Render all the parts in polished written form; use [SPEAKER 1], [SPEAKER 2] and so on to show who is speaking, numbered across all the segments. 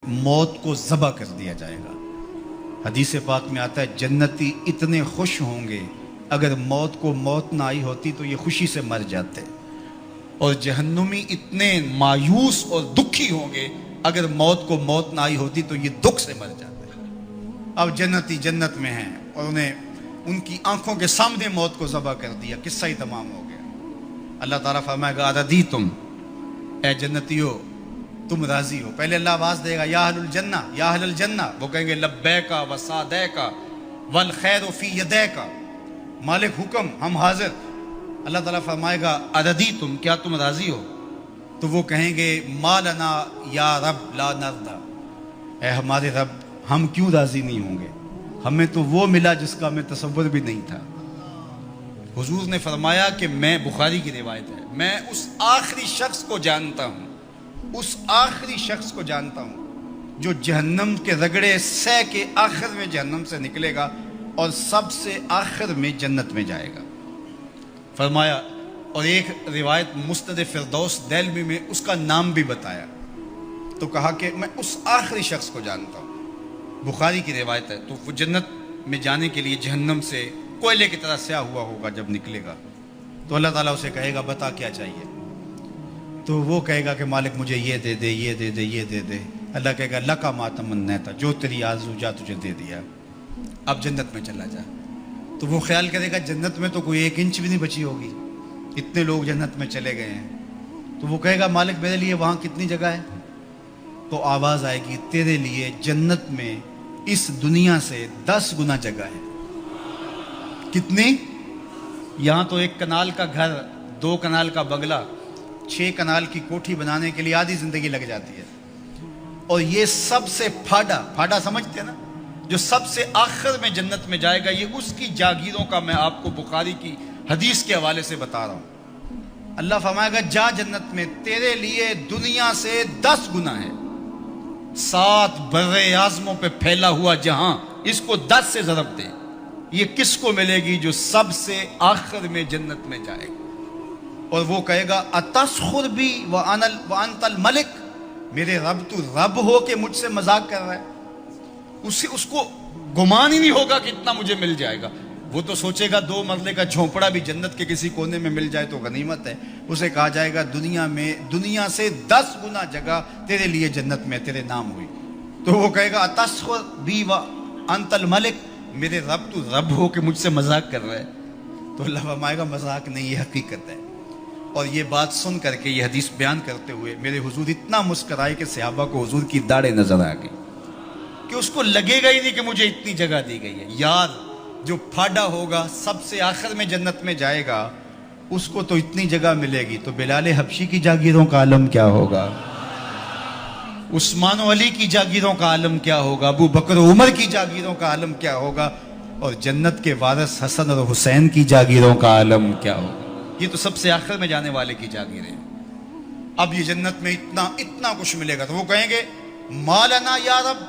[SPEAKER 1] موت کو ذبح کر دیا جائے گا۔ حدیث پاک میں آتا ہے جنتی اتنے خوش ہوں گے اگر موت کو موت نہ آئی ہوتی تو یہ خوشی سے مر جاتے، اور جہنمی اتنے مایوس اور دکھی ہوں گے اگر موت کو موت نہ آئی ہوتی تو یہ دکھ سے مر جاتے۔ اب جنتی جنت میں ہیں اور انہیں ان کی آنکھوں کے سامنے موت کو ذبح کر دیا، قصہ ہی تمام ہو گیا۔ اللہ تعالیٰ فرمائے گا اردیتم، اے جنتیو تم راضی ہو؟ پہلے اللہ آواز دے گا یا اہل الجنہ یا اہل الجنہ، وہ کہیں گے لبیکا و سعدیکا والخیر فی یدیکا، مالک حکم ہم حاضر۔ اللہ تعالیٰ فرمائے گا اردیتم، کیا تم راضی ہو؟ تو وہ کہیں گے ما لنا یا رب لا نرضی، اے ہمارے رب ہم کیوں راضی نہیں ہوں گے، ہمیں تو وہ ملا جس کا ہمیں تصور بھی نہیں تھا۔ حضور نے فرمایا کہ میں، بخاری کی روایت ہے، میں اس آخری شخص کو جانتا ہوں، اس آخری شخص کو جانتا ہوں جو جہنم کے رگڑے سہ کے آخر میں جہنم سے نکلے گا اور سب سے آخر میں جنت میں جائے گا۔ فرمایا، اور ایک روایت مسند فردوس دہلوی میں اس کا نام بھی بتایا، تو کہا کہ میں اس آخری شخص کو جانتا ہوں، بخاری کی روایت ہے۔ تو وہ جنت میں جانے کے لیے جہنم سے کوئلے کی طرح سیاہ ہوا ہوگا، جب نکلے گا تو اللہ تعالیٰ اسے کہے گا بتا کیا چاہیے، تو وہ کہے گا کہ مالک مجھے یہ دے دے یہ دے دے یہ دے دے۔ اللہ کہے گا لکا ما تمنیت، جو تیری آرزو جا تجھے دے دیا، اب جنت میں چلا جا۔ تو وہ خیال کرے گا جنت میں تو کوئی 1 انچ بھی نہیں بچی ہوگی، اتنے لوگ جنت میں چلے گئے ہیں۔ تو وہ کہے گا مالک میرے لیے وہاں کتنی جگہ ہے؟ تو آواز آئے گی تیرے لیے جنت میں اس دنیا سے 10 گنا جگہ ہے۔ کتنی؟ یہاں تو 1 کنال کا گھر، 2 کنال کا بنگلہ، 6 کنال کی کوٹھی بنانے کے لیے آدھی زندگی لگ جاتی ہے، اور یہ سب سے پھاڑا سمجھتے ہیں نا، جو سب سے آخر میں جنت میں جائے گا، یہ اس کی جاگیروں کا میں آپ کو بخاری کی حدیث کے حوالے سے بتا رہا ہوں۔ اللہ فرمائے گا جا جنت میں، تیرے لیے دنیا سے 10 گنا ہے، 7 بر اعظموں پہ پھیلا ہوا جہاں، اس کو 10 سے ضرب دے۔ یہ کس کو ملے گی؟ جو سب سے آخر میں جنت میں جائے گا۔ اور وہ کہے گا اتسخر بی وانت الملک، میرے رب تو رب ہو کہ مجھ سے مذاق کر رہا ہے؟ اس کو گمان ہی نہیں ہوگا کہ اتنا مجھے مل جائے گا۔ وہ تو سوچے گا 2 مرلے کا جھونپڑا بھی جنت کے کسی کونے میں مل جائے تو غنیمت ہے۔ اسے کہا جائے گا دنیا سے 10 گنا جگہ تیرے لیے جنت میں تیرے نام ہوئی۔ تو وہ کہے گا اتسخر بی وانت الملک، میرے رب تو رب ہو کہ مجھ سے مذاق کر رہا ہے؟ تو اللہ فرمائے گا مذاق نہیں، یہ حقیقت ہے۔ اور یہ بات سن کر کے، یہ حدیث بیان کرتے ہوئے میرے حضور اتنا مسکرائے کہ صحابہ کو حضور کی داڑھیں نظر آ گئی، کہ اس کو لگے گا ہی نہیں کہ مجھے اتنی جگہ دی گئی ہے۔ یار جو پھاڑا ہوگا، سب سے آخر میں جنت میں جائے گا، اس کو تو اتنی جگہ ملے گی، تو بلال حبشی کی جاگیروں کا عالم کیا ہوگا، عثمان و علی کی جاگیروں کا عالم کیا ہوگا، ابو بکر و عمر کی جاگیروں کا عالم کیا ہوگا، اور جنت کے وارث حسن اور حسین کی جاگیروں کا عالم کیا ہوگا۔ یہ تو سب سے آخر میں جانے والے کی جاگیریں۔ اب یہ جنت میں اتنا کچھ ملے گا، تو وہ کہیں گے ما لنا یا رب،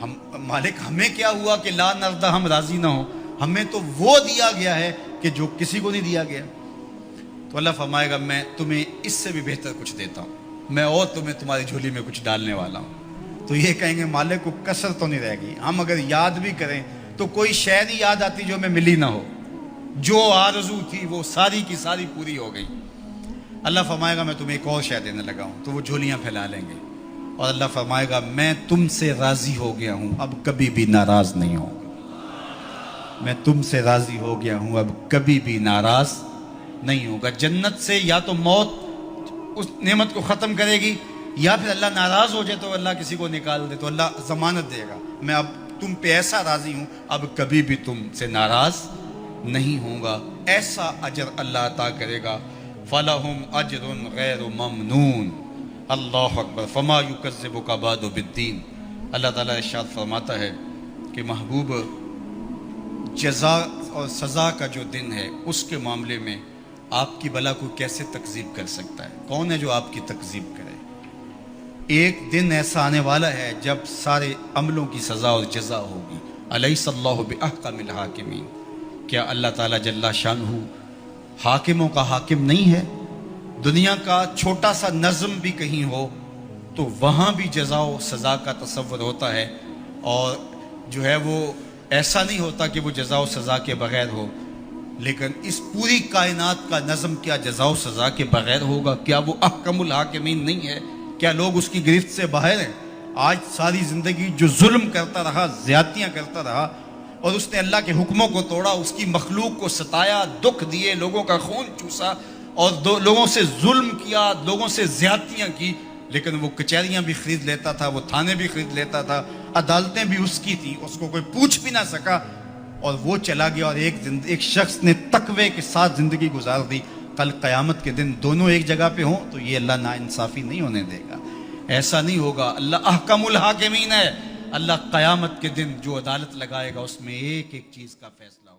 [SPEAKER 1] ہم مالک ہمیں کیا ہوا کہ لا نرضی، ہم راضی نہ ہوں، ہمیں تو وہ دیا گیا ہے کہ جو کسی کو نہیں دیا گیا۔ تو اللہ فرمائے گا میں تمہیں اس سے بھی بہتر کچھ دیتا ہوں، میں اور تمہیں تمہاری جھولی میں کچھ ڈالنے والا ہوں۔ تو یہ کہیں گے مالک کو کثر تو نہیں رہے گی، ہم اگر یاد بھی کریں تو کوئی شے نہیں یاد آتی جو ہمیں ملی نہ ہو، جو آرزو تھی وہ ساری کی ساری پوری ہو گئی۔ اللہ فرمائے گا میں تمہیں ایک اور شے دینے لگا ہوں، تو وہ جھولیاں پھیلا لیں گے، اور اللہ فرمائے گا میں تم سے راضی ہو گیا ہوں، اب کبھی بھی ناراض نہیں ہوں گا، میں تم سے راضی ہو گیا ہوں، اب کبھی بھی ناراض نہیں ہوگا۔ جنت سے یا تو موت اس نعمت کو ختم کرے گی، یا پھر اللہ ناراض ہو جائے تو اللہ کسی کو نکال دے، تو اللہ ضمانت دے گا میں اب تم پہ ایسا راضی ہوں، اب کبھی بھی تم سے ناراض نہیں ہوں گا۔ ایسا اجر اللہ عطا کرے گا، فَلَهُمْ أَجْرٌ غَيْرُ مَمْنُونَ۔ اللہ اکبر، فما یکذبک بعد بالدین۔ اللہ تعالیٰ ارشاد فرماتا ہے کہ محبوب، جزا اور سزا کا جو دن ہے اس کے معاملے میں آپ کی بلا کو کیسے تکذیب کر سکتا ہے؟ کون ہے جو آپ کی تکذیب کرے؟ ایک دن ایسا آنے والا ہے جب سارے عملوں کی سزا اور جزا ہوگی۔ الیس اللہ بأحکم الحاکمین، کیا اللہ تعالیٰ جل شانہ حاکموں کا حاکم نہیں ہے؟ دنیا کا چھوٹا سا نظم بھی کہیں ہو تو وہاں بھی جزا و سزا کا تصور ہوتا ہے، اور جو ہے وہ ایسا نہیں ہوتا کہ وہ جزا و سزا کے بغیر ہو، لیکن اس پوری کائنات کا نظم کیا جزا و سزا کے بغیر ہوگا؟ کیا وہ احکم الحاکمین نہیں ہے؟ کیا لوگ اس کی گرفت سے باہر ہیں؟ آج ساری زندگی جو ظلم کرتا رہا، زیادتیاں کرتا رہا، اور اس نے اللہ کے حکموں کو توڑا، اس کی مخلوق کو ستایا، دکھ دیے، لوگوں کا خون چوسا، اور لوگوں سے ظلم کیا، لوگوں سے زیادتیاں کی، لیکن وہ کچہریاں بھی خرید لیتا تھا، وہ تھانے بھی خرید لیتا تھا، عدالتیں بھی اس کی تھیں، اس کو کوئی پوچھ بھی نہ سکا، اور وہ چلا گیا، اور ایک شخص نے تقوی کے ساتھ زندگی گزار دی۔ کل قیامت کے دن دونوں ایک جگہ پہ ہوں تو یہ اللہ ناانصافی نہیں ہونے دے گا، ایسا نہیں ہوگا۔ اللہ احکم الحاکمین ہے، اللہ قیامت کے دن جو عدالت لگائے گا اس میں ایک ایک چیز کا فیصلہ